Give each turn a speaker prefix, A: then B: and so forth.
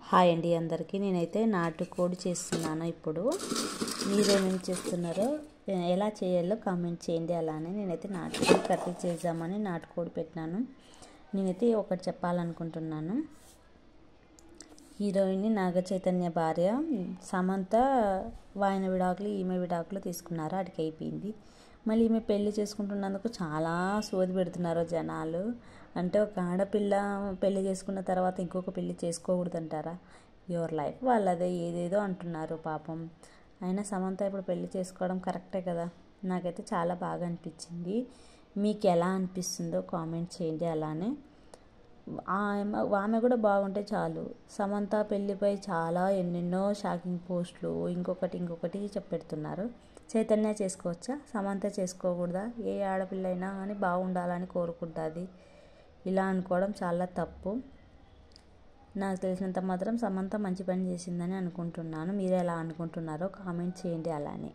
A: Hi అండి అందరికీ. నేనైతే నాటుకోడి చేస్తున్నాను. ఇప్పుడు మీరేమేమి చేస్తున్నారో ఎలా చేయాలో కామెంట్ చేయండి. అలానే నేనైతే నాటుకోడి కర్రీ చేద్దామని నాటుకోడి పెట్టినాను. నేనైతే ఒకటి చెప్పాలనుకుంటున్నాను. హీరోయిన్ నాగ చైతన్య భార్య సమంత వాయన విడాకులు ఈమె విడాకులు తీసుకున్నారు. అడికి అయిపోయింది. మళ్ళీ ఈమె పెళ్లి చేసుకుంటున్నందుకు చాలా సోది పెడుతున్నారు జనాలు. అంటే ఒక ఆడపిల్ల పెళ్లి చేసుకున్న తర్వాత ఇంకొక పెళ్లి చేసుకోకూడదంటారా? యువర్ లైఫ్ వాళ్ళదే, ఏదేదో అంటున్నారు పాపం. అయినా సమంత ఇప్పుడు పెళ్లి చేసుకోవడం కరెక్టే కదా. నాకైతే చాలా బాగా అనిపించింది. మీకు ఎలా అనిపిస్తుందో కామెంట్ చేయండి. అలానే ఆమె కూడా బాగుంటే చాలు. సమంత పెళ్ళిపై చాలా ఎన్నెన్నో షాకింగ్ పోస్టులు ఇంకొకటి చెప్పెడుతున్నారు. చైతన్య చేసుకోవచ్చా, సమంత చేసుకోకూడదా? ఏ ఆడపిల్ల అయినా కానీ బాగుండాలని కోరుకుంటుంది. ఇలా అనుకోవడం చాలా తప్పు. నాకు తెలిసినంత మాత్రం సమంత మంచి పని చేసిందని అనుకుంటున్నాను. మీరు ఎలా అనుకుంటున్నారో కామెంట్ చేయండి. అలానే